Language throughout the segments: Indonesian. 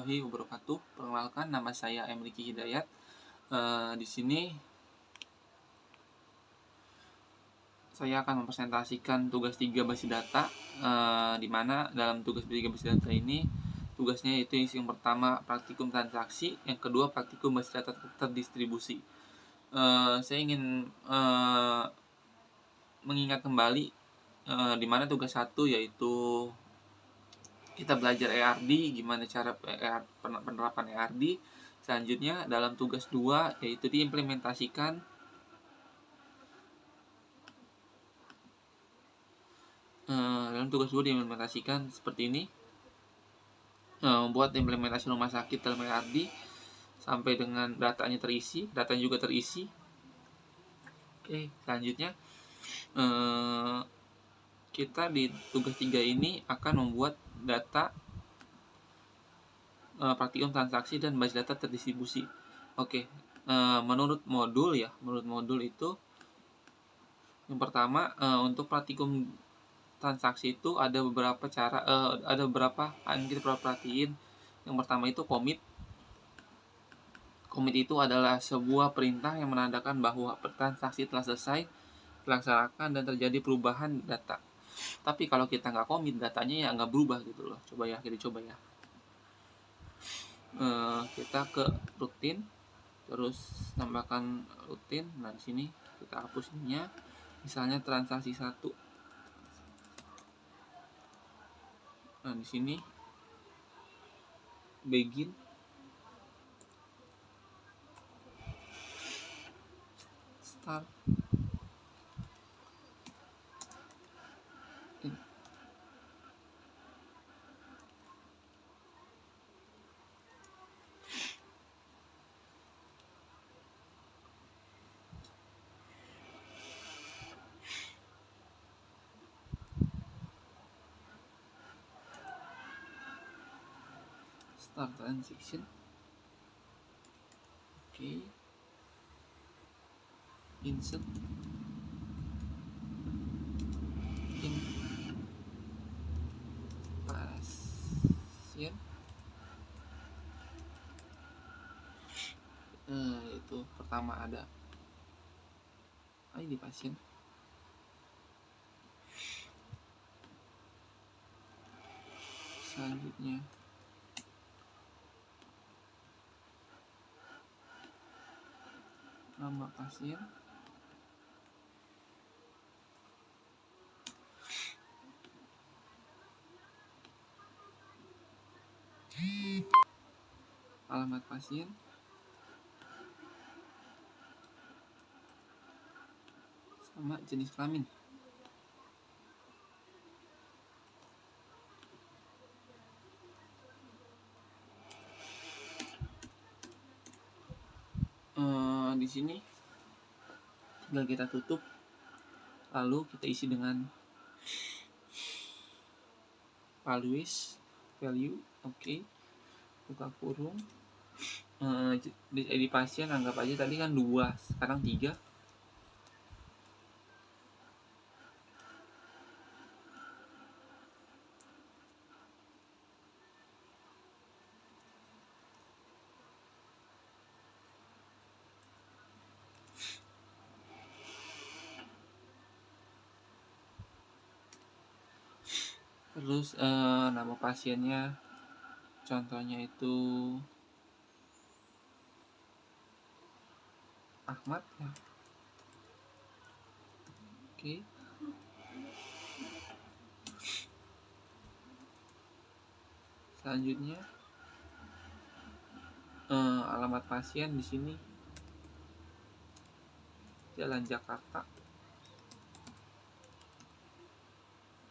warahmatullahi wabarakatuh. Perkenalkan, nama saya Emriki Hidayat. Di sini saya akan mempresentasikan tugas 3 basis data, di mana dalam tugas 3 basis data ini tugasnya itu yang pertama praktikum transaksi, yang kedua praktikum basis data terdistribusi. Saya ingin mengingat kembali di mana tugas 1 yaitu kita belajar ERD, gimana cara penerapan ERD. Selanjutnya dalam tugas 2 yaitu diimplementasikan seperti ini, membuat implementasi rumah sakit dalam ERD sampai dengan datanya juga terisi. Oke, selanjutnya kita di tugas 3 ini akan membuat data praktikum transaksi dan basis data terdistribusi. Oke, menurut modul itu yang pertama, untuk praktikum transaksi itu ada beberapa cara, ada beberapa yang kita perlu perhatiin. Yang pertama itu commit. Commit itu adalah sebuah perintah yang menandakan bahwa transaksi telah selesai dilaksanakan dan terjadi perubahan data. Tapi kalau kita nggak commit, datanya ya nggak berubah gitu loh. Kita coba ya. Kita ke rutin, terus tambahkan rutin. Nah, di sini kita hapus ininya. Misalnya transaksi 1. Nah, di sini begin, start, start transaction. Oke. Insert in pasien. Itu pertama ada ID pasien. Selanjutnya nama pasien. Alamat pasien. Sama jenis kelamin. Di sini tinggal kita tutup, lalu kita isi dengan value. Oke. Buka kurung. Di pasien anggap aja tadi kan 2, sekarang 3. Terus nama pasiennya contohnya itu Ahmad ya. Oke. Selanjutnya alamat pasien di sini Jalan Jakarta.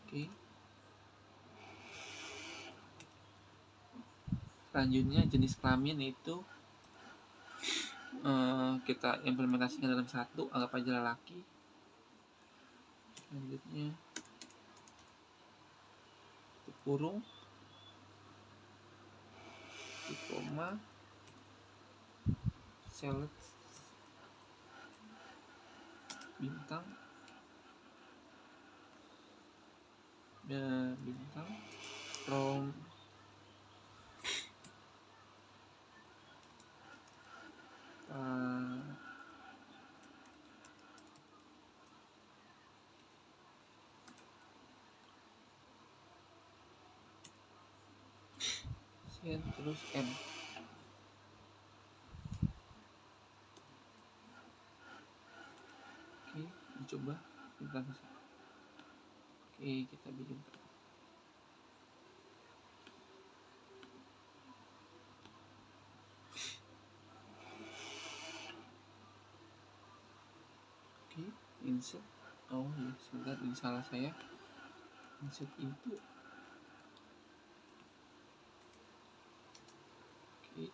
Oke. Selanjutnya jenis kelamin itu kita implementasikan dalam 1, anggap aja laki. Selanjutnya kurung, diploma, select, bintang, from N terus N. Oke, dicoba kita. Oke, kita bikin. Oke, insert. Oh ya, sebentar, ini salah saya. Insert input. Oke.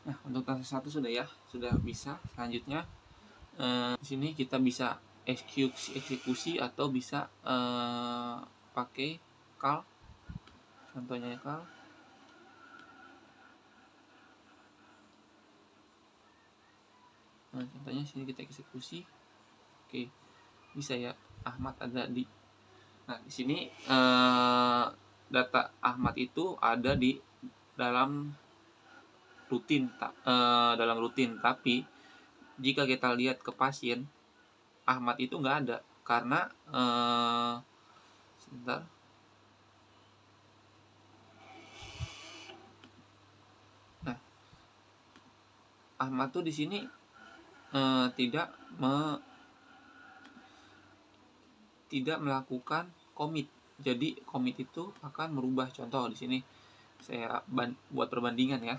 Nah, untuk transaksi 1 sudah ya, sudah bisa. Selanjutnya di sini kita bisa eksekusi atau bisa pakai call. Contohnya call. Nah, contohnya sini kita eksekusi. Oke, bisa ya. Ahmad ada di. Nah, di sini data Ahmad itu ada di dalam rutin, tapi jika kita lihat ke pasien, Ahmad itu nggak ada karena sebentar. Nah, Ahmad tuh di sini tidak melakukan commit. Jadi commit itu akan merubah. Contoh di sini saya buat perbandingan ya.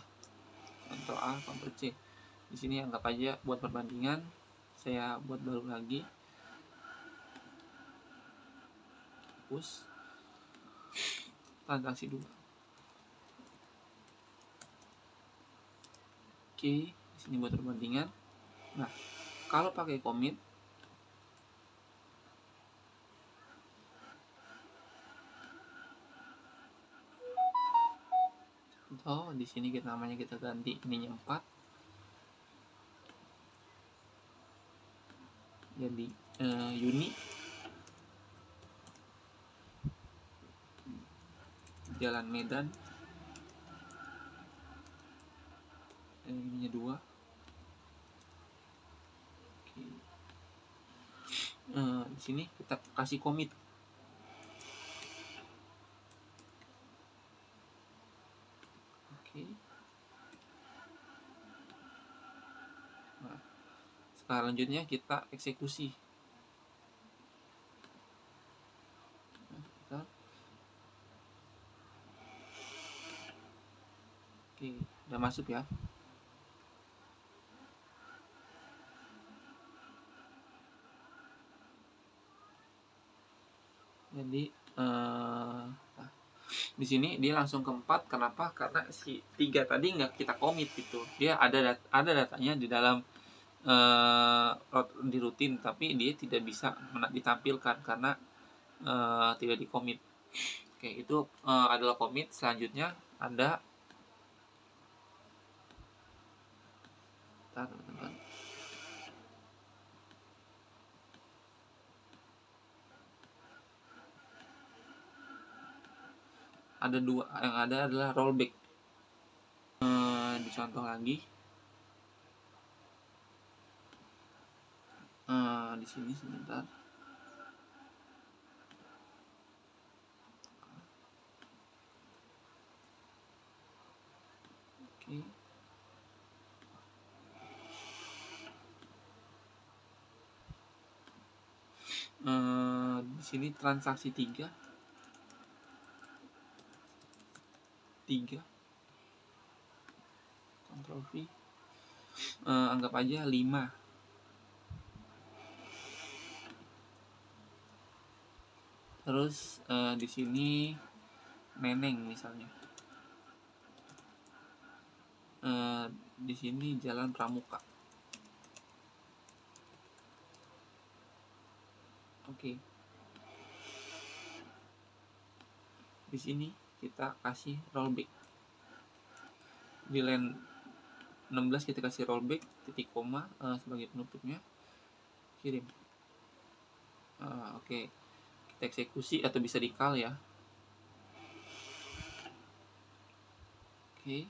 Contoh A, Ctrl C. Di sini anggap aja buat perbandingan, saya buat baru lagi. Hapus. Transaksi 2. Oke, di sini buat perbandingan. Nah, kalau pakai commit, contoh di sini namanya kita ganti ininya 4 jadi Yuni Jalan Medan, ininya 2. Oke. Di sini kita kasih commit. Oke. Nah, selanjutnya kita eksekusi. Oke, udah masuk ya. Jadi nah, di sini dia langsung ke 4. Kenapa? Karena si 3 tadi nggak kita commit gitu. Dia ada datanya di dalam di rutin, tapi dia tidak bisa ditampilkan karena tidak di commit. Oke, itu adalah commit. Selanjutnya ada teman-teman. Ada 2, yang ada adalah rollback. Dicontoh lagi. Di sini sebentar. Oke. Di sini transaksi 3 Ctrl V, anggap aja 5. Terus di sini Neneng misalnya. Di sini Jalan Pramuka. Oke. Di sini kita kasih rollback. Di line 16 kita kasih rollback, titik koma sebagai penutupnya. Kirim. Oke. Kita eksekusi atau bisa di call ya. Oke.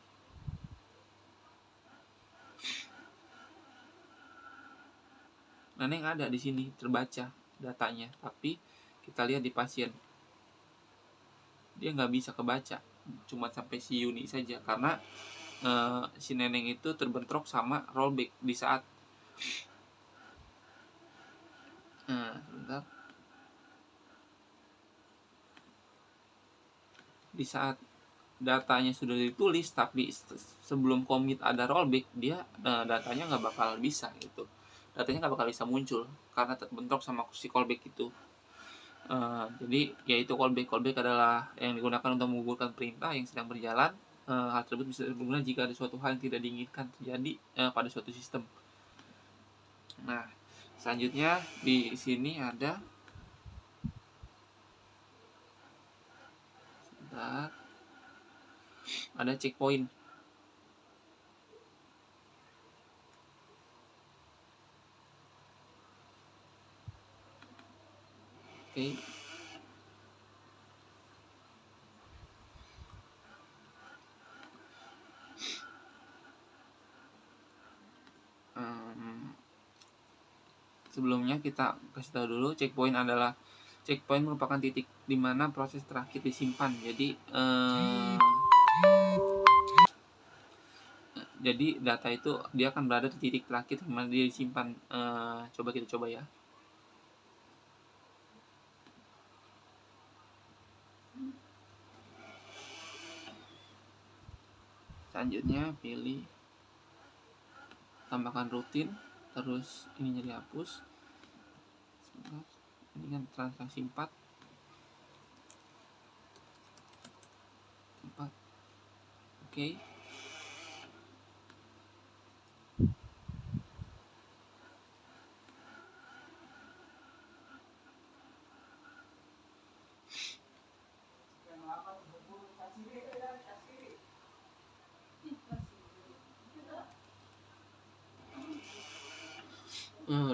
Neneng ada di sini terbaca datanya, tapi kita lihat di pasien, dia nggak bisa kebaca, cuma sampai si Yuni saja, karena si Neneng itu terbentrok sama rollback di saat sebentar, di saat datanya sudah ditulis tapi sebelum commit ada rollback, dia datanya nggak bakal bisa gitu, datanya nggak bakal bisa muncul karena terbentrok sama si callback itu. Jadi yaitu callback adalah yang digunakan untuk menggugurkan perintah yang sedang berjalan. Hal tersebut bisa berguna jika ada suatu hal yang tidak diinginkan terjadi pada suatu sistem. Nah, selanjutnya di sini ada checkpoint. Oke. Sebelumnya kita kasih tahu dulu, checkpoint merupakan titik di mana proses terakhir disimpan. Jadi data itu dia akan berada di titik terakhir di mana dia disimpan. Coba kita coba ya. Selanjutnya pilih tambahkan rutin, terus ininya dihapus. Sebentar, ini kan transaksi 4. Oke.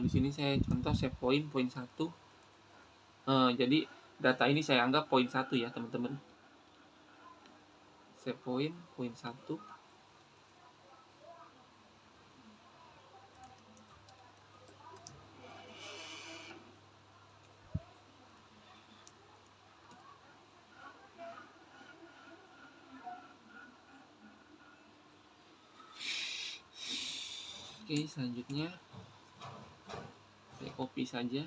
Di sini saya contoh save poin 1. Jadi data ini saya anggap poin 1 ya teman-teman. Save poin 1. Oke, selanjutnya saya copy saja.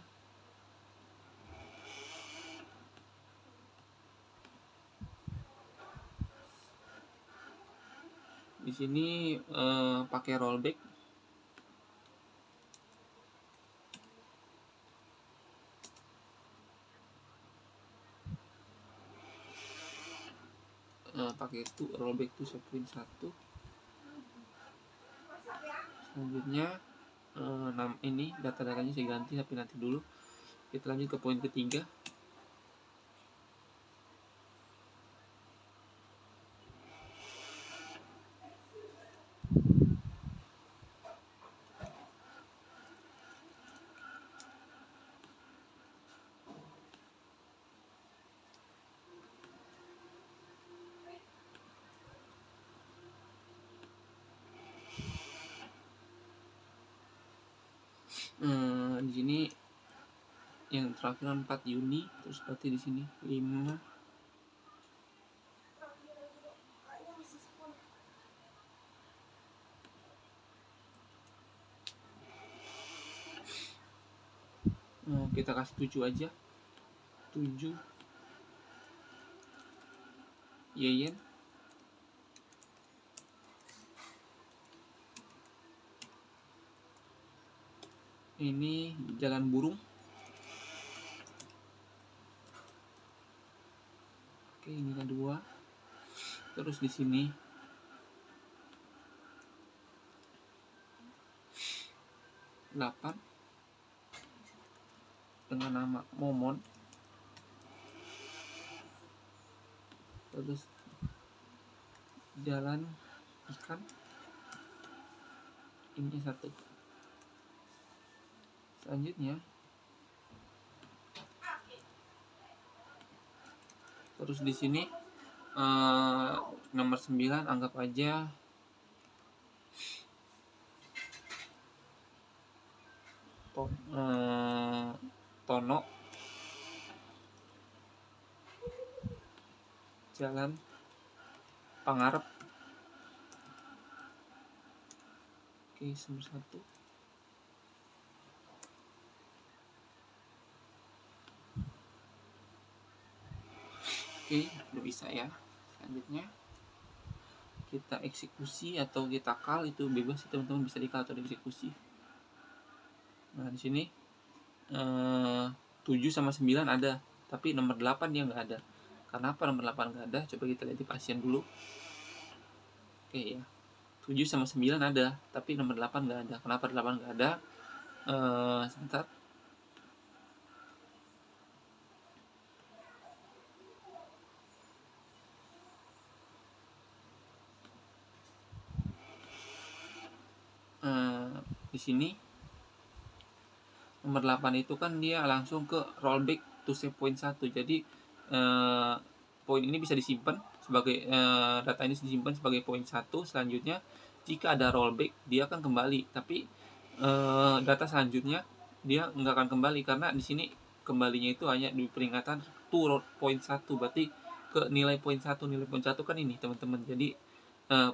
Di sini pakai rollback. Pakai itu rollback to poin 1. Selanjutnya ini data-datanya saya ganti, tapi nanti dulu. Kita lanjut ke poin ketiga. Di sini yang terakhir 4 Juni, terus berarti di sini 5. Kita kasih 7 aja. 7 Yeyen. Ini jalan burung. Oke, ini ada 2. Terus di sini 8 dengan nama Momon. Terus jalan ikan, ini 1. Selanjutnya terus di sini nomor 9 anggap aja Tono. Jalan Pangarep. Oke, nomor 1. Oke, udah bisa ya. Selanjutnya kita eksekusi atau kita call, itu bebas sih teman-teman, bisa di call atau dieksekusi. Nah, di sini 7 sama 9 ada, tapi nomor 8 dia nggak ada. Kenapa nomor 8 nggak ada? Coba kita lihat di pasien dulu. Oke ya, 7 sama 9 ada, tapi nomor 8 nggak ada. Kenapa 8 nggak ada? Sebentar. Di sini nomor 8 itu kan dia langsung ke rollback to save point 1. Jadi poin ini bisa disimpan sebagai data ini disimpan sebagai poin 1. Selanjutnya jika ada rollback dia akan kembali, tapi data selanjutnya dia nggak akan kembali, karena di sini kembalinya itu hanya di peringatan to point 1, berarti ke nilai poin 1. Nilai poin 1 kan ini teman-teman. Jadi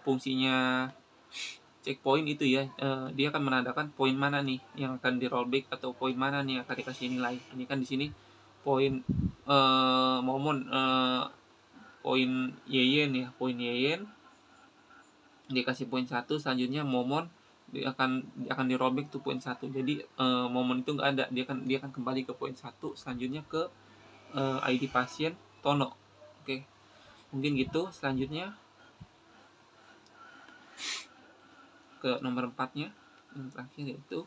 fungsinya checkpoint itu ya, dia akan menandakan poin mana nih yang akan di rollback atau poin mana nih yang akan dikasih nilai. Ini kan di sini poin momon poin yeyen ya, poin yeyen dikasih poin 1, selanjutnya momon akan di rollback tuh poin 1. Jadi momon itu nggak ada, dia akan kembali ke poin 1, selanjutnya ke ID pasien Tono. Oke, mungkin gitu. Selanjutnya ke nomor 4-nya yang terakhir, yaitu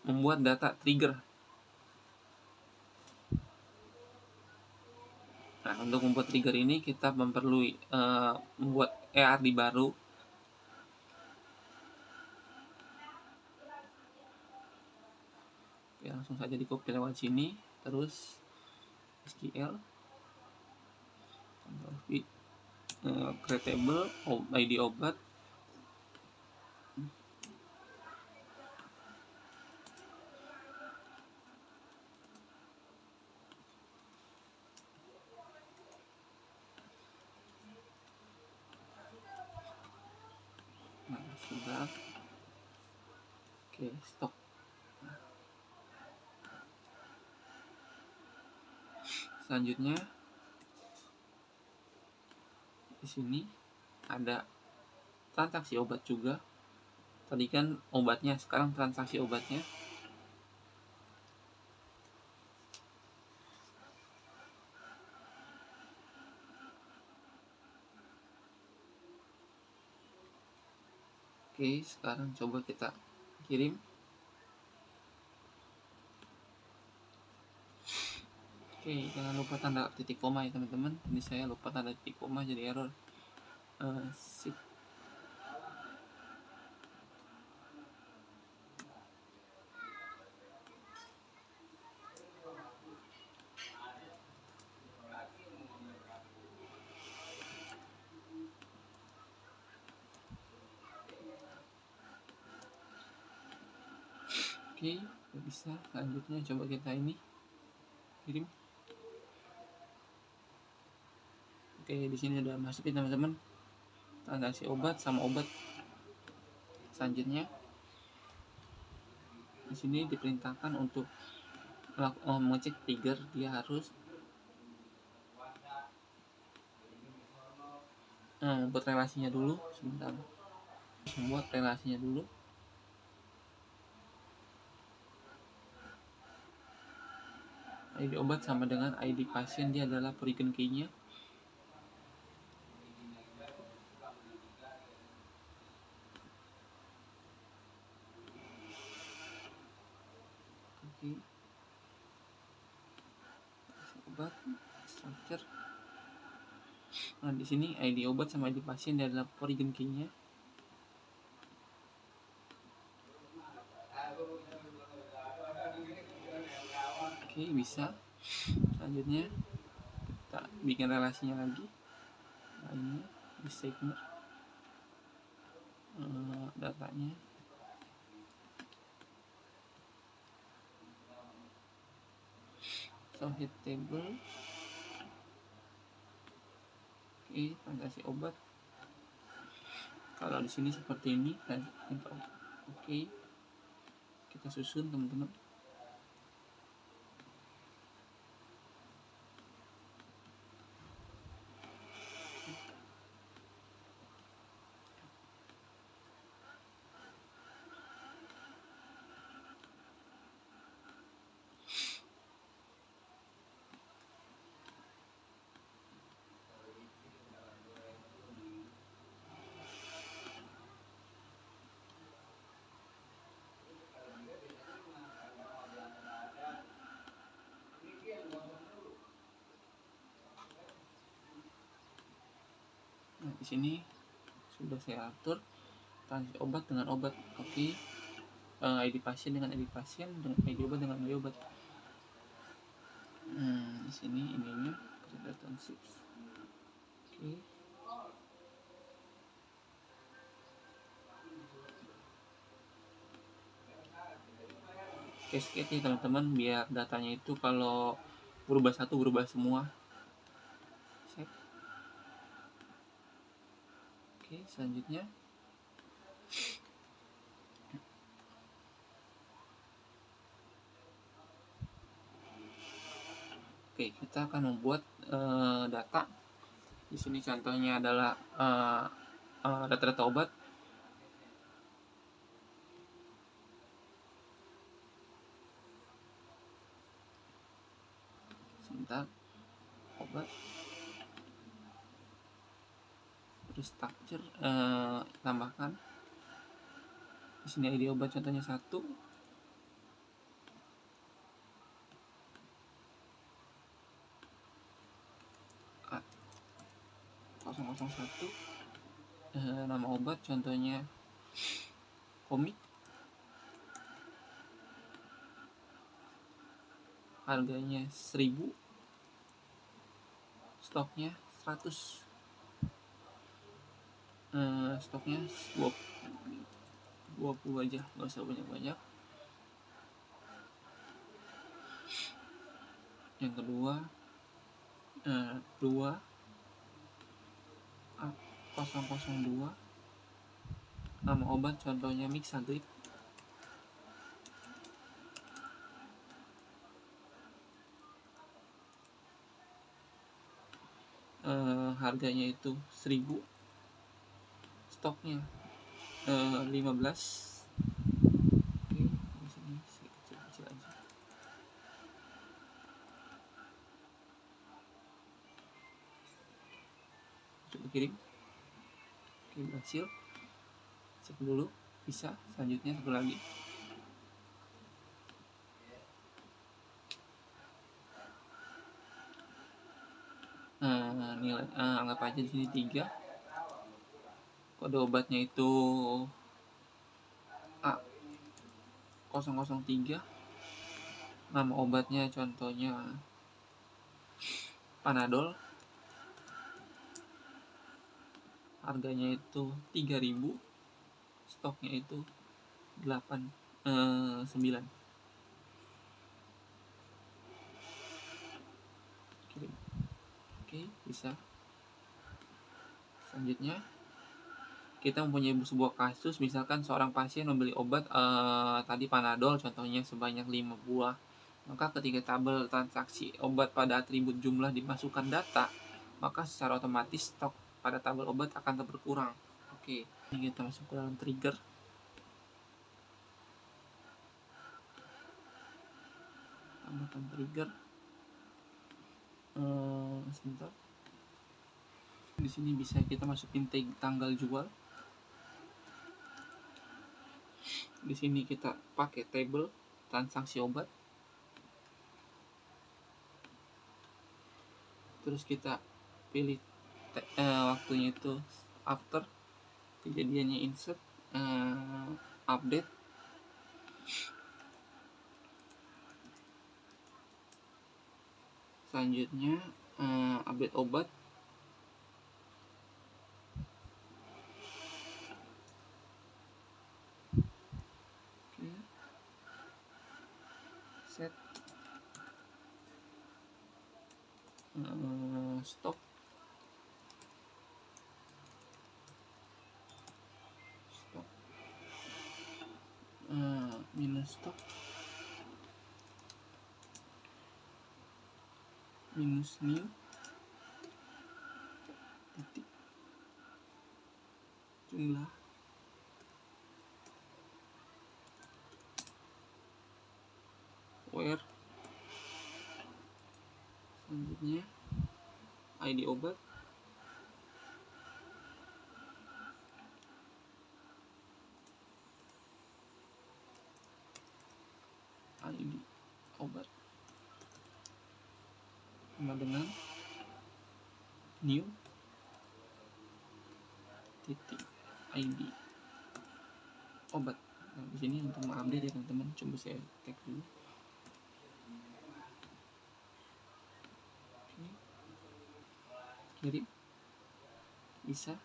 membuat data trigger. Nah, untuk membuat trigger ini kita memerlukan membuat ERD baru. Oke, langsung saja di copy lewat sini, terus SQL create table ID obat. Nah, sudah. Oke, stop. Selanjutnya di sini ada transaksi obat juga. Tadi kan obatnya, sekarang transaksi obatnya. Oke, sekarang coba kita kirim. Oke, jangan lupa tanda titik koma ya teman-teman. Ini saya lupa tanda titik koma, jadi error. Sip. Oke, bisa. Selanjutnya coba kita ini kirim. Oke, di sini udah masukin teman-teman transaksi obat sama obat. Selanjutnya di sini diperintahkan untuk mengecek trigger. Dia harus membuat relasinya dulu. Sebentar, membuat relasinya dulu. ID obat sama dengan ID pasien, dia adalah Polygon key-nya. Oke. Obat, structure. Nah, di sini ID obat sama ID pasien dia adalah Polygon key-nya. Oke, bisa. Selanjutnya kita bikin relasinya lagi. Nah, ini di segment datanya. So hit table. Oke, transaksi obat. Kalau di sini seperti ini, oke, kita susun teman-teman. Nah, di sini sudah saya atur transaksi obat dengan obat. Oke. ID pasien dengan ID pasien, dengan ID obat dengan ID obat. Di sini ininya return ships. Oke. Cascade nih teman-teman, biar datanya itu kalau berubah satu berubah semua. Set. Oke, selanjutnya kita akan membuat data. Di sini contohnya adalah data-data obat. Sebentar, obat. Terus structure, tambahkan. Di sini ID obat contohnya 1. A001. Nama obat contohnya komik. Harganya 1000. Stoknya 100. Stoknya 20 aja, nggak usah banyak-banyak. Yang kedua 2 A002. Nama obat contohnya Mixagrip. Harganya itu 1000. Stoknya 15. Oke, di sini kecil-kecil aja. Coba kirim. Oke, berhasil. Cek dulu, bisa. Selanjutnya satu lagi. Nilai anggap aja di sini 3. Kode obatnya itu A003. Nama obatnya contohnya Panadol. Harganya itu 3000. Stoknya itu 9. Kirim. Oke, bisa. Selanjutnya kita mempunyai sebuah kasus, misalkan seorang pasien membeli obat tadi Panadol contohnya sebanyak 5 buah. Maka ketika tabel transaksi obat pada atribut jumlah dimasukkan data, maka secara otomatis stok pada tabel obat akan berkurang. Oke, ini kita masuk ke dalam trigger. Tambahkan trigger. Sebentar. Di sini bisa kita masukin tanggal jual. Di sini kita pakai table transaksi obat. Terus kita pilih waktunya itu after, kejadiannya insert, update. Selanjutnya update obat. Oke. Set stok. stop minus new titik jumlah where selanjutnya ID obat ID obat sama dengan new titik ID obat. Nah, di sini untuk mengupdate ya teman-teman, coba saya tag dulu. Oke. Kirim bisa.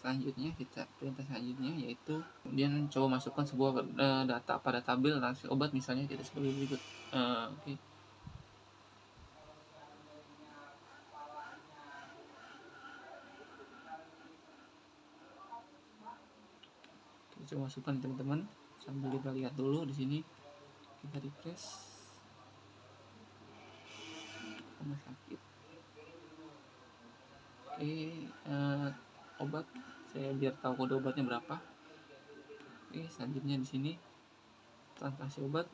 Selanjutnya perintah selanjutnya yaitu kemudian coba masukkan sebuah data pada tabel transaksi obat, misalnya kita sebagai berikut. Oke. Kita coba masukkan teman-teman sambil kita lihat dulu di sini. Kita refresh. Rumah sakit. Oke, obat. Saya biar tahu kode obatnya berapa. Oke, selanjutnya di sini transaksi obat.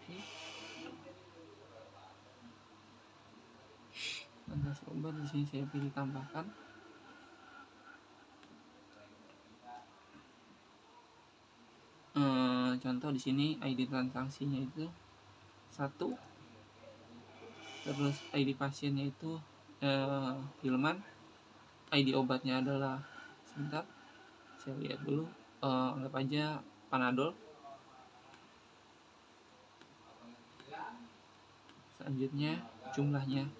Oke. Transaksi obat di sini saya pilih tambahkan. Contoh di sini ID transaksinya itu 1, terus ID pasiennya itu Hilman, ID obatnya adalah, sebentar saya lihat dulu, anggap aja Panadol. Selanjutnya jumlahnya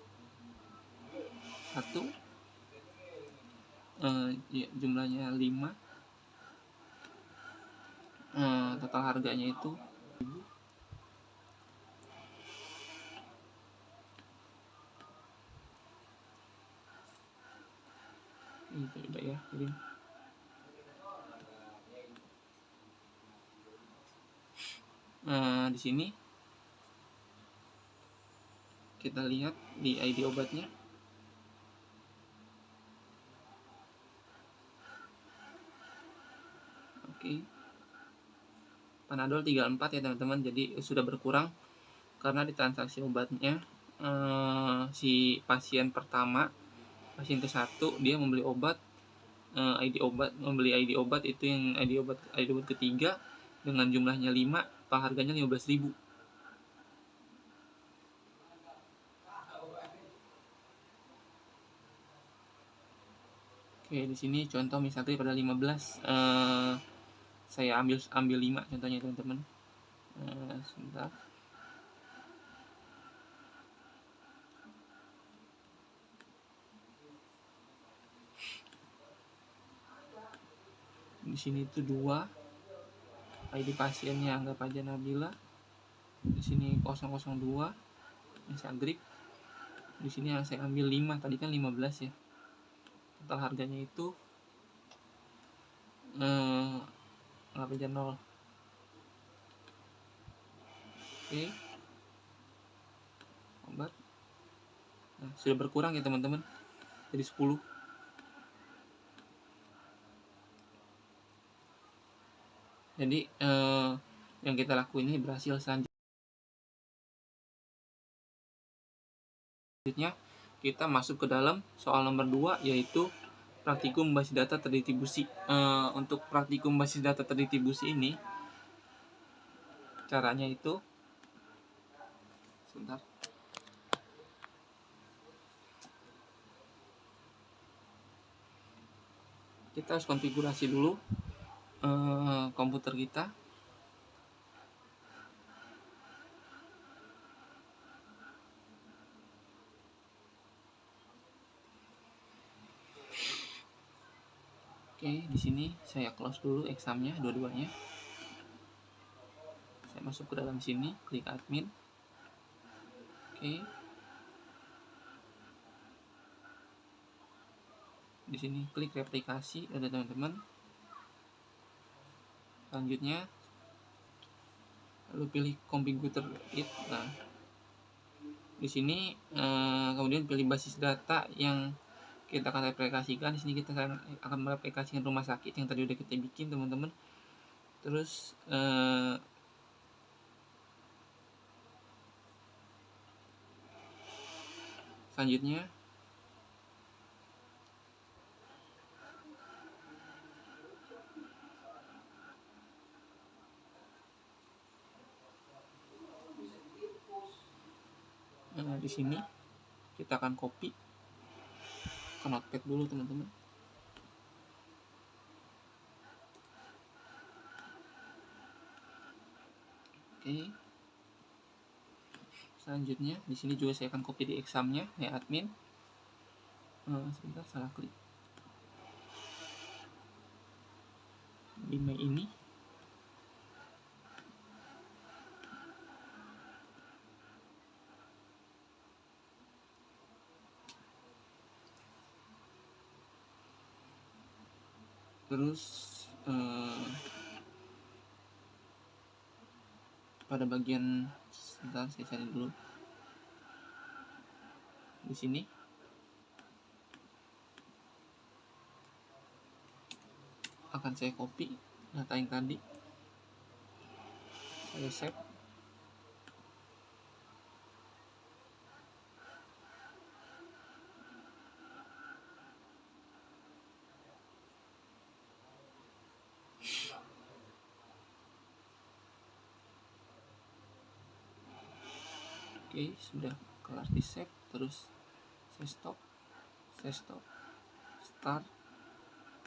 1, ya, jumlahnya 5, total harganya itu 1000. Ini coba ya kirim. Di sini kita lihat di ID obatnya. Oke. Panadol 34 ya teman-teman, jadi sudah berkurang karena di transaksi obatnya si pasien pertama, pasien ke-1 dia membeli obat, membeli ID obat itu yang ID obat ketiga dengan jumlahnya 5, harganya 15.000. Oke, di sini contoh misalnya pada 15, saya ambil 5 contohnya teman-teman. Sebentar. Di sini itu 2, ID pasiennya anggap aja Nabila. Di sini 002 Sagrip. Di sini yang saya ambil 5, tadi kan 15 ya. Total harganya itu anggap aja 0. Oke. Obat. Nah, sudah berkurang ya teman-teman. Jadi 10. Jadi yang kita lakuin ini berhasil. Selanjutnya kita masuk ke dalam soal nomor 2, yaitu praktikum basis data terdistribusi. Untuk praktikum basis data terdistribusi ini caranya itu, sebentar, kita harus konfigurasi dulu komputer kita. Oke, di sini saya close dulu examnya dua-duanya. Saya masuk ke dalam sini, klik admin. Oke. Di sini klik replikasi ada teman-teman. Selanjutnya lalu pilih computer it. Nah, di sini kemudian pilih basis data yang kita akan replikasikan. Di sini kita akan mereplikasikan rumah sakit yang tadi udah kita bikin, teman-teman. Terus selanjutnya di sini kita akan copy ke notepad dulu, teman-teman. Oke. Selanjutnya di sini juga saya akan copy di examnya ya admin. Sebentar, salah klik. Di Mei ini terus pada bagian, sebentar saya cari dulu. Di sini akan saya copy data yang tadi, saya save. Oke, sudah kelar di save. Terus saya stop,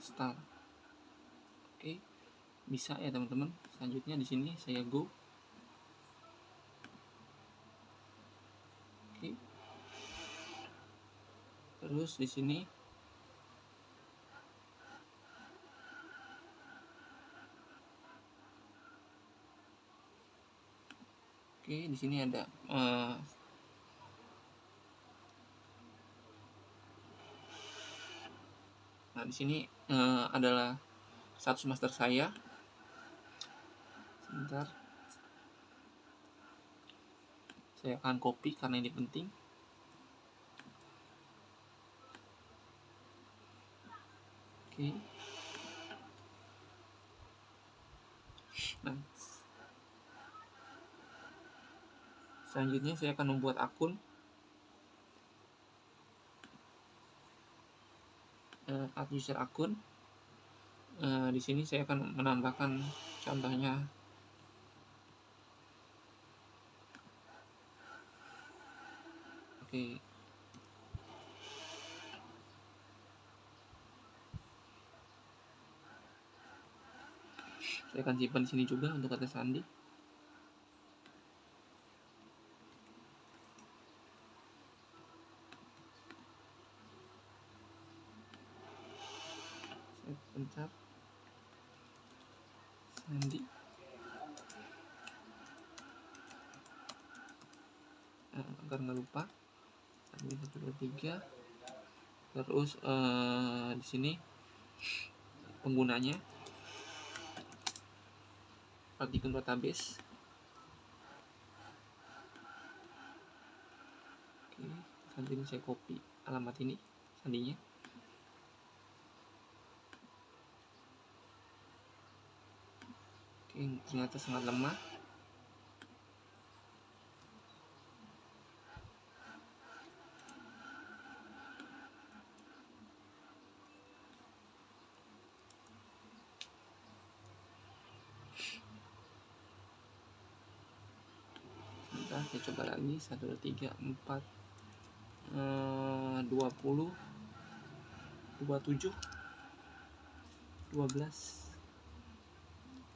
start. Oke, bisa ya teman-teman. Selanjutnya di sini saya go. Oke. Terus di sini di sini ada nah di sini adalah status master saya. Sebentar, saya akan copy karena ini penting. Oke. Nah, selanjutnya saya akan membuat akun. Add user akun. Di sini saya akan menambahkan contohnya oke. Saya akan simpan di sini juga untuk kata sandi. Saya pencet sandi. Agar nggak lupa. Sandi 1 2 3. Terus di sini penggunanya Particle Database. Oke, selanjutnya saya copy alamat ini, sandinya. Oke, ternyata sangat lemah. Sebentar, saya coba lagi. 1 2 3 4 20 27 12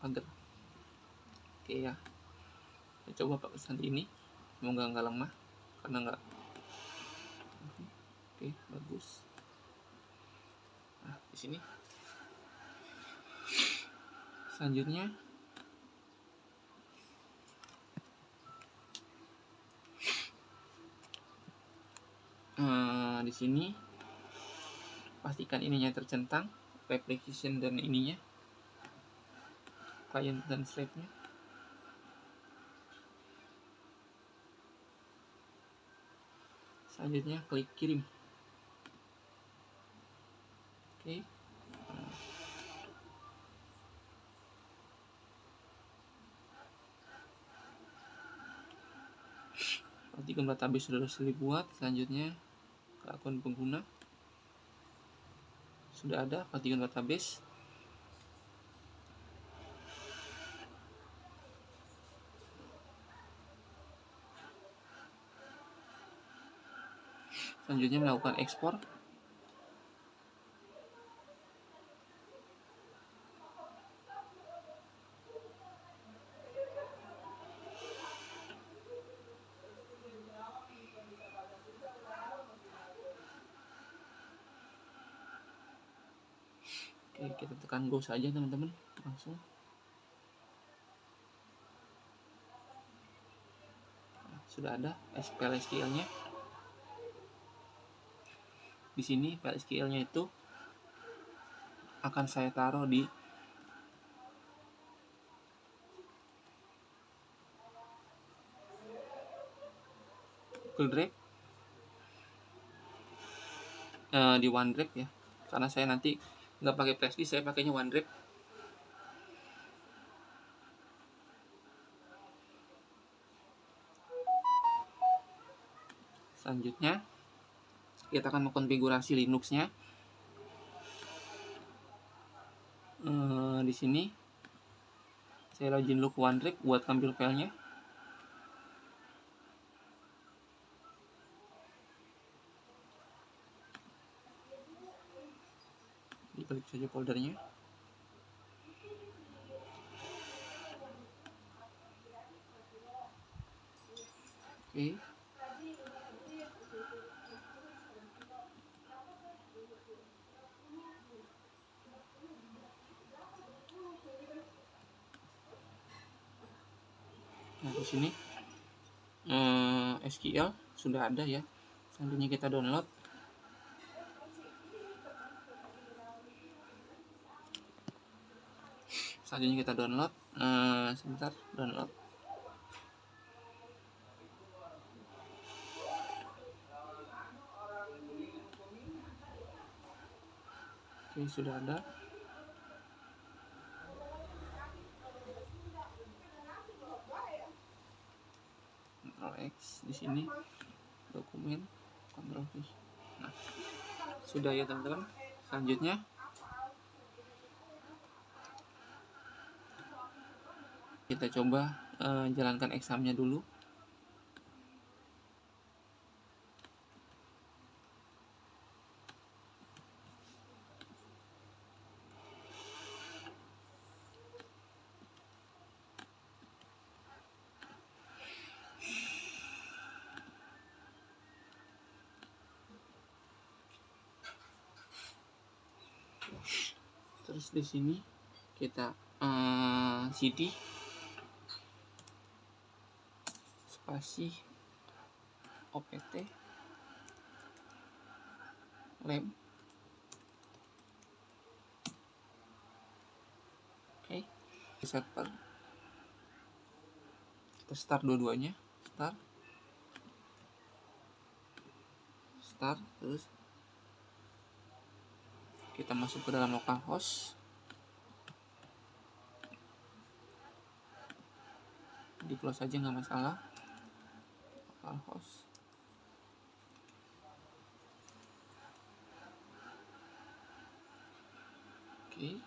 pagar. Oke ya, saya coba pakai sandi ini, semoga nggak lemah karena nggak. Oke, bagus. Nah, di sini selanjutnya di sini pastikan ininya tercentang, replication dan ininya, client dan slave-nya. Selanjutnya klik kirim. Oke. Pastikan database sudah dibuat. Selanjutnya ke akun pengguna. Sudah ada, pastikan database. Selanjutnya melakukan ekspor. Oke, kita tekan go saja teman-teman, langsung. Nah, sudah ada file SQL-nya. Di sini file SQL-nya itu akan saya taruh di Google Drive, di OneDrive ya, karena saya nanti nggak pakai flash disk, saya pakainya OneDrive. Selanjutnya kita akan mengkonfigurasi Linux-nya. Di sini saya login dulu ke OneDrive buat ambil filenya. Diklik saja foldernya. Oke. Nah, di sini SQL sudah ada ya. Selanjutnya kita download. Sebentar, download. Oke, sudah ada. Ctrl X di sini, dokumen, Ctrl V. Nah, sudah ya teman-teman. Selanjutnya kita coba jalankan examnya dulu. Terus di sini kita cd spasi opt lab. Oke, server. Kita start dua-duanya, start, terus kita masuk ke dalam localhost. Di close aja nggak masalah. Localhost. Oke.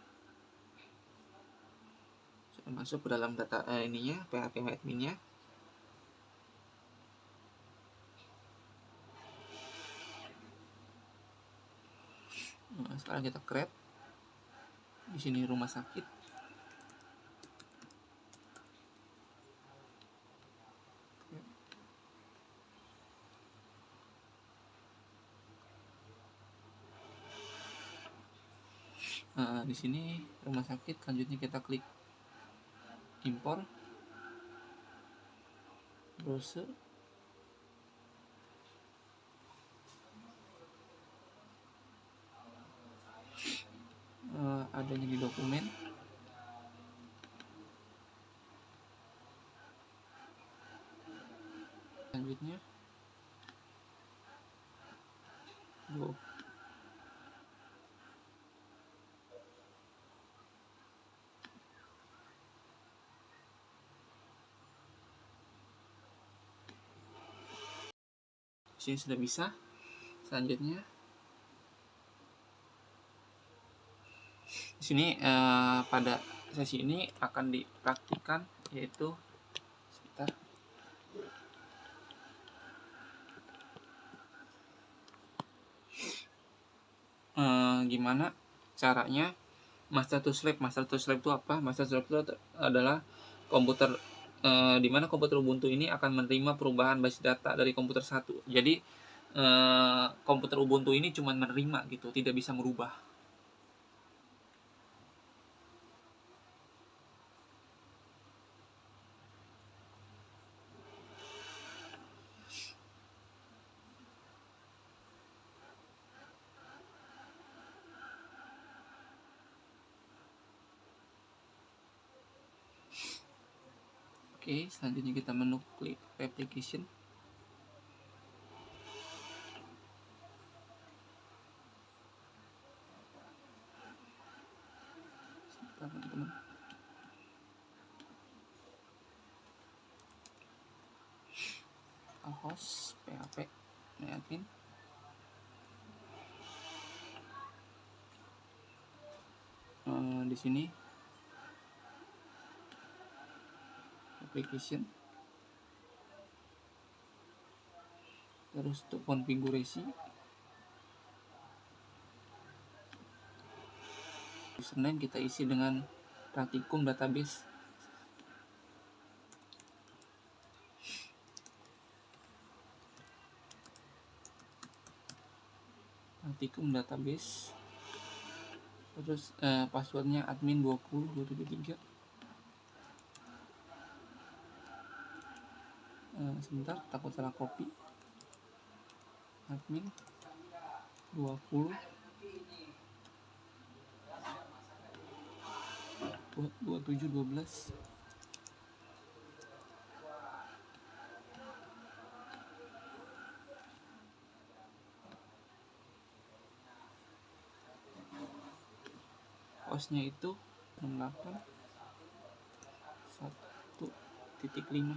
Sudah masuk ke dalam data ininya, PHP adminnya. Nah, sekarang kita create. Di sini rumah sakit. Di sini rumah sakit. Selanjutnya kita klik import, browser. adanya di dokumen. Selanjutnya sini sudah bisa. Selanjutnya di sini pada sesi ini akan dipraktikkan, yaitu sebentar. Gimana caranya master to slave? Master to slave itu apa? Master to slave itu adalah komputer di mana komputer Ubuntu ini akan menerima perubahan basis data dari komputer satu. Jadi komputer Ubuntu ini cuma menerima gitu, tidak bisa merubah. Oke, selanjutnya kita klik application. Teman-teman, host php admin. Di sini application, terus untuk konfigurasi username kita isi dengan Praktikum database. Praktikum database. Terus passwordnya admin 20273. Sebentar, takut salah copy. Admin 20 2712. Hostnya itu 68.1.5.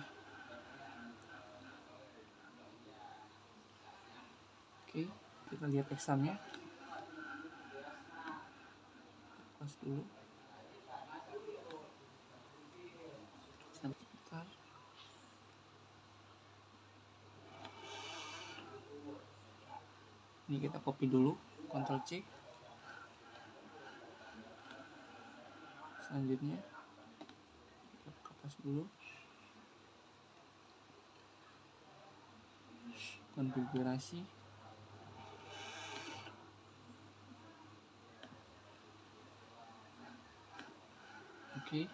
Oke, kita lihat examnya. Pas dulu. Sebentar. Ini kita copy dulu, Ctrl C. Selanjutnya kita kapas dulu. Konfigurasi. Oke.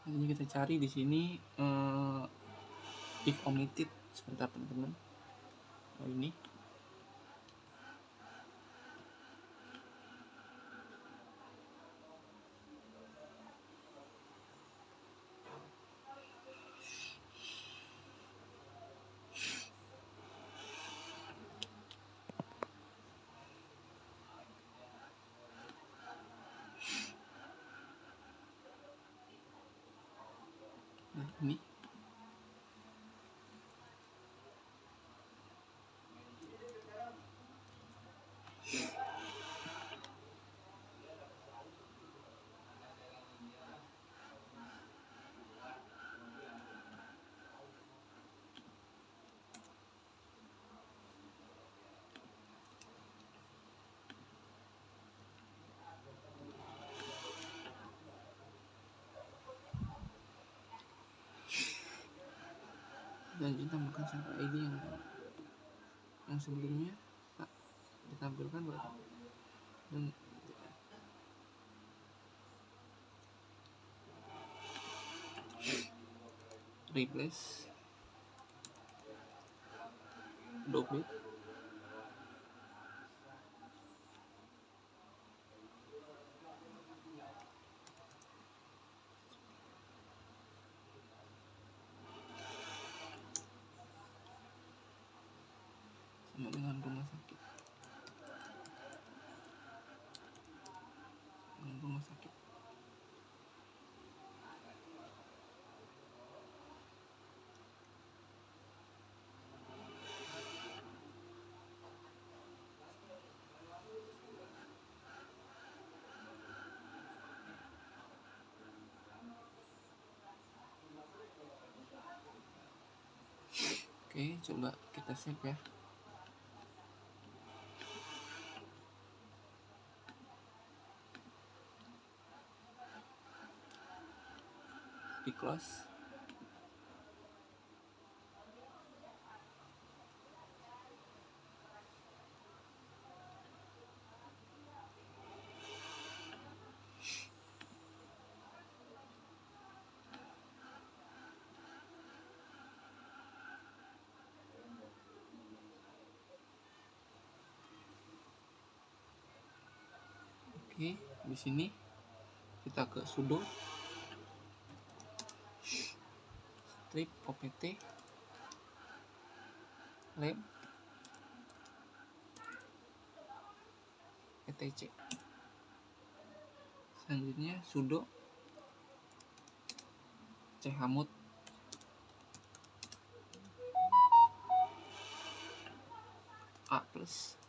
Ini kita cari di sini if omitted. Sebentar teman-teman. Ini ini Selanjutnya tambahkan server ID yang sebelumnya ditampilkan dan replace duplicate sama dengan rumah sakit. Oke, coba kita save ya. Di close. Oke, di sini kita ke sudo strip opt lab etc. Selanjutnya sudo chmod a plus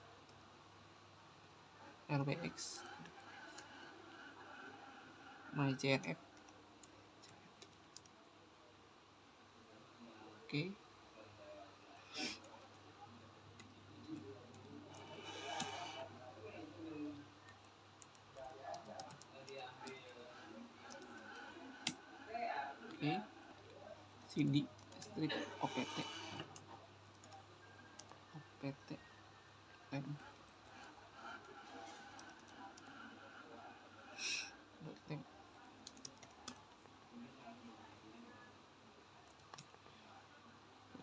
rwx mycrf. Oke. Oke. cd strip opt lab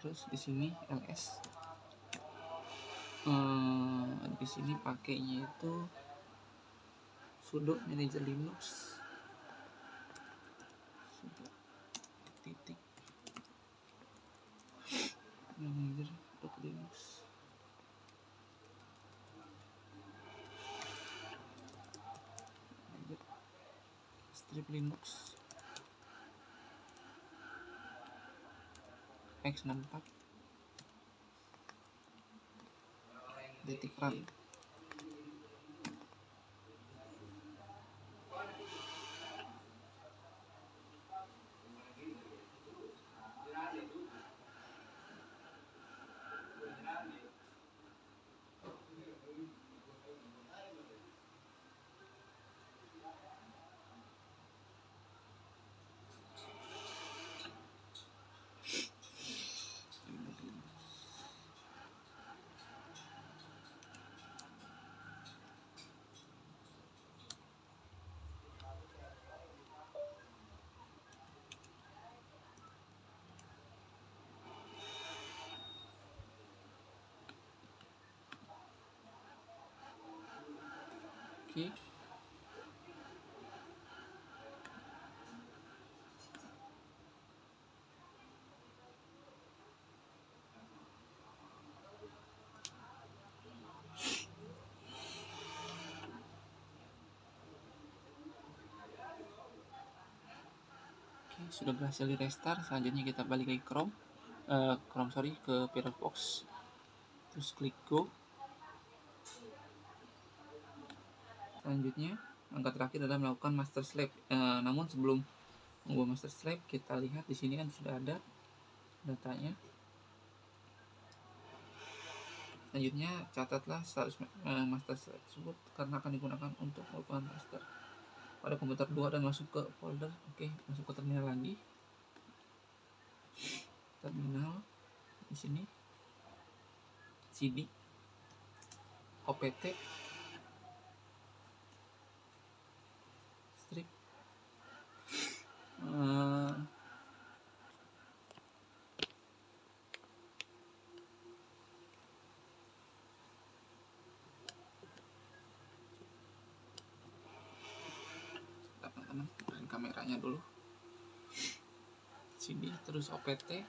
terus di sini ls. Di sini pakainya itu sudo manager linux sudo titik manager.linux strip linux x64 detik run. Oke. Sudah berhasil di restart. Selanjutnya kita balik lagi ke ke Firefox, terus klik go. Selanjutnya langkah terakhir adalah melakukan master slave. Namun sebelum membuat master slave, kita lihat di sini kan sudah ada datanya. Selanjutnya catatlah status master slave tersebut karena akan digunakan untuk melakukan master pada komputer 2 dan masuk ke folder. Oke, masuk ke terminal lagi. Terminal. di sini CD, OPT, strip, teman-teman dari kameranya dulu, CD, terus OPT,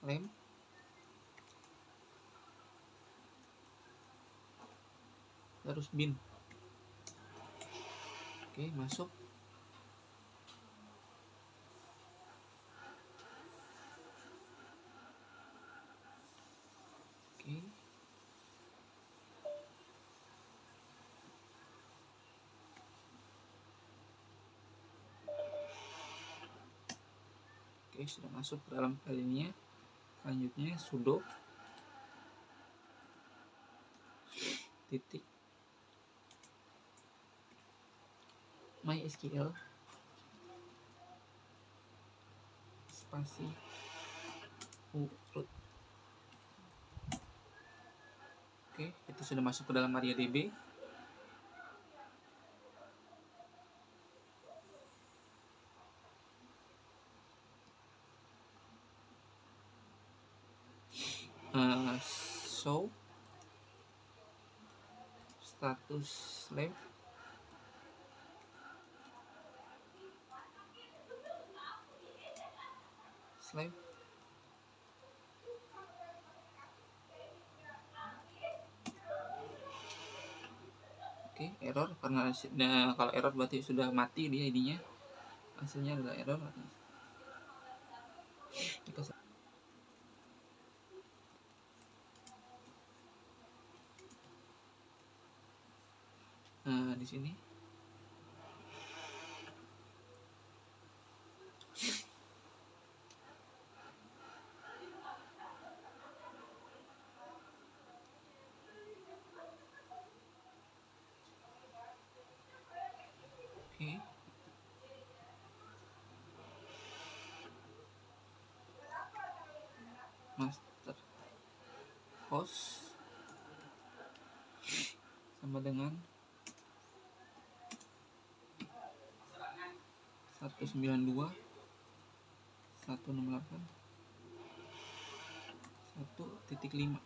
lem, terus bin. Oke, masuk. Oke. Oke, sudah masuk ke dalam filenya. Selanjutnya sudo titik MySQL spasi root. Oke, itu sudah masuk ke dalam MariaDB. Show status slave, slave. Oke, error karena kalau error berarti sudah mati dia ID-nya. Hasilnya adalah error. Nah, di sini oke. Master host sama dengan 192.168.1.5.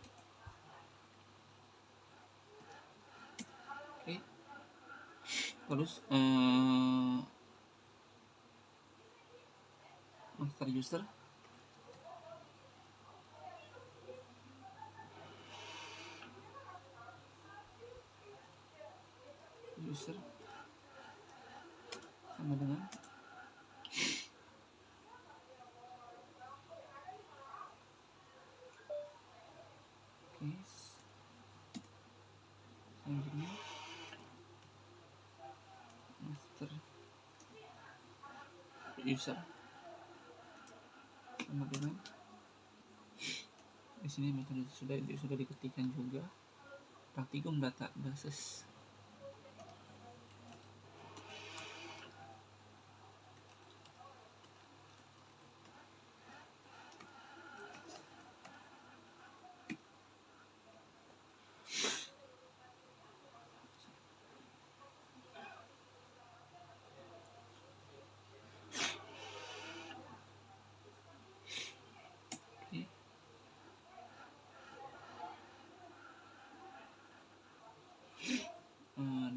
Oke. Terus master user sama dengan oke. Selanjutnya master user sama dengan di sini metode sudah diketikkan juga, Practicum Databases.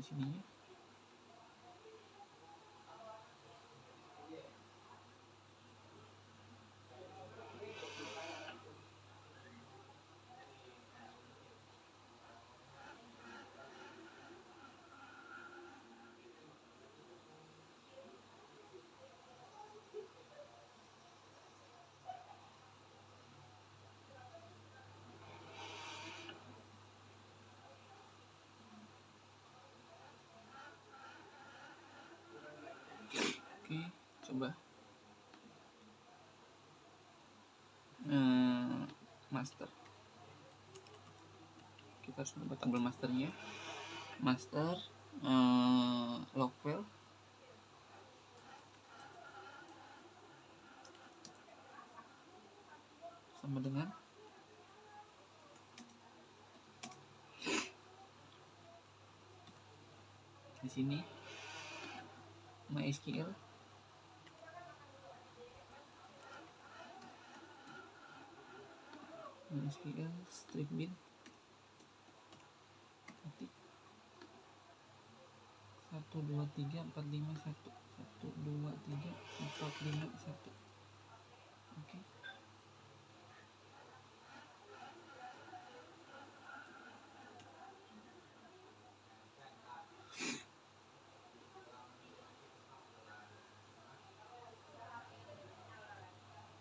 Di sininya oke. Coba master, kita harus membuat tabel masternya. Master log file sama dengan di sini MySQL strip bin ketik 123451 123451. Oke.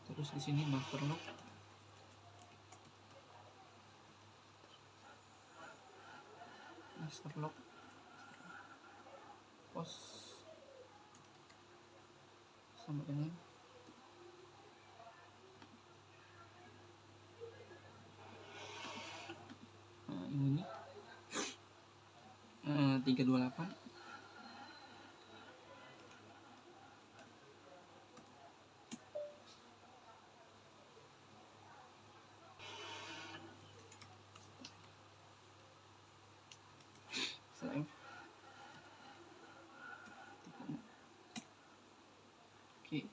Terus di sini master log post sama dengan ini 328 save. Oke.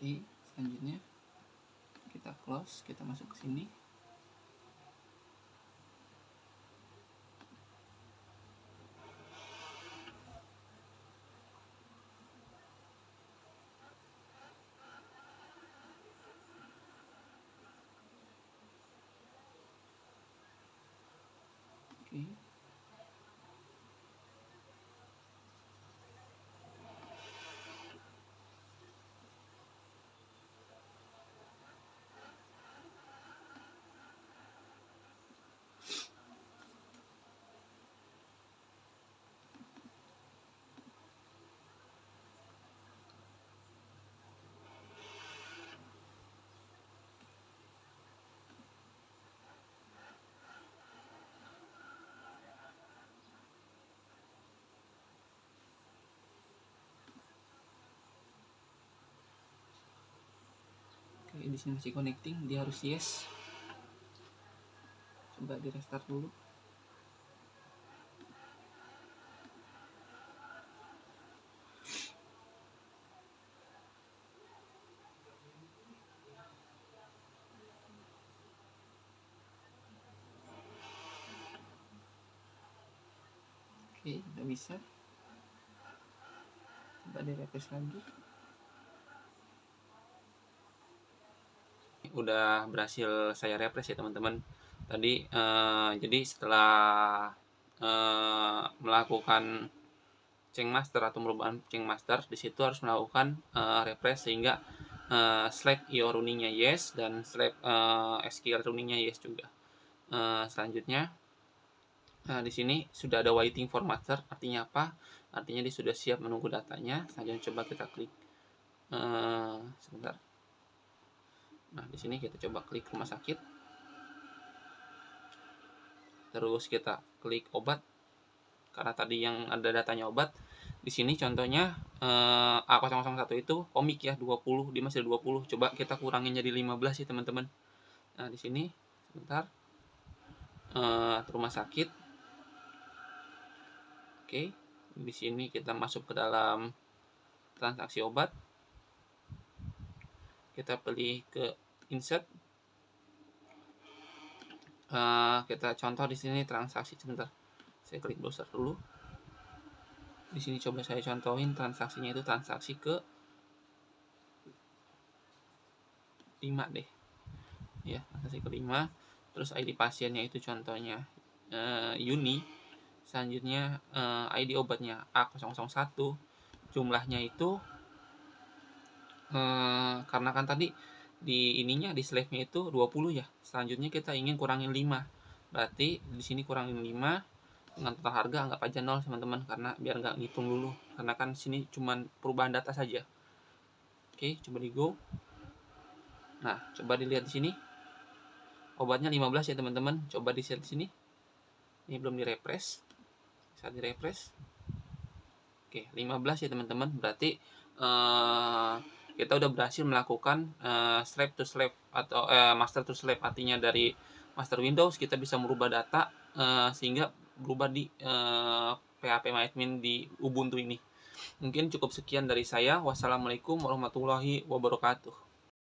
Oke, selanjutnya kita close, kita masuk ke sini. Oke. Oke, di sini masih connecting, dia harus yes. Coba di restart dulu. Oke, udah bisa. Coba di refresh lagi. Udah berhasil saya refresh ya teman-teman. Tadi jadi setelah melakukan change master atau perubahan change master, di situ harus melakukan refresh sehingga select IO running-nya yes dan select SQL running-nya yes juga. Selanjutnya di sini sudah ada waiting for master, artinya apa? Artinya dia sudah siap menunggu datanya. Selanjutnya coba kita klik sebentar. Nah, di sini kita coba klik rumah sakit. Terus kita klik obat. Karena tadi yang ada datanya obat. Di sini contohnya A001 itu komik ya 20, dia masih 20. Coba kita kurangin jadi 15 ya teman-teman. Nah, di sini sebentar. Rumah sakit. Oke. Di sini kita masuk ke dalam transaksi obat. Kita pilih ke insert. Kita contoh di sini transaksi sebentar. Saya klik browser dulu. Di sini coba saya contohin transaksinya itu transaksi ke 5 deh. Ya, transaksi ke 5. Terus ID pasiennya itu contohnya Yuni. Selanjutnya ID obatnya A001. Jumlahnya itu karena kan tadi di ininya di slave-nya itu 20 ya. Selanjutnya kita ingin kurangin 5. Berarti di sini kurangin 5 dengan total harga anggap aja 0 teman-teman, karena biar nggak ngitung dulu, karena kan sini cuman perubahan data saja. Oke, coba di go. Nah, coba dilihat di sini obatnya 15 ya teman-teman. Coba di share di sini. Ini belum direfresh. Saat direfresh. Oke, 15 ya teman-teman. Berarti kita udah berhasil melakukan slave to slave atau master to slave. Artinya dari master Windows kita bisa merubah data sehingga berubah di PHP MyAdmin di Ubuntu ini. Mungkin cukup sekian dari saya. Wassalamualaikum warahmatullahi wabarakatuh.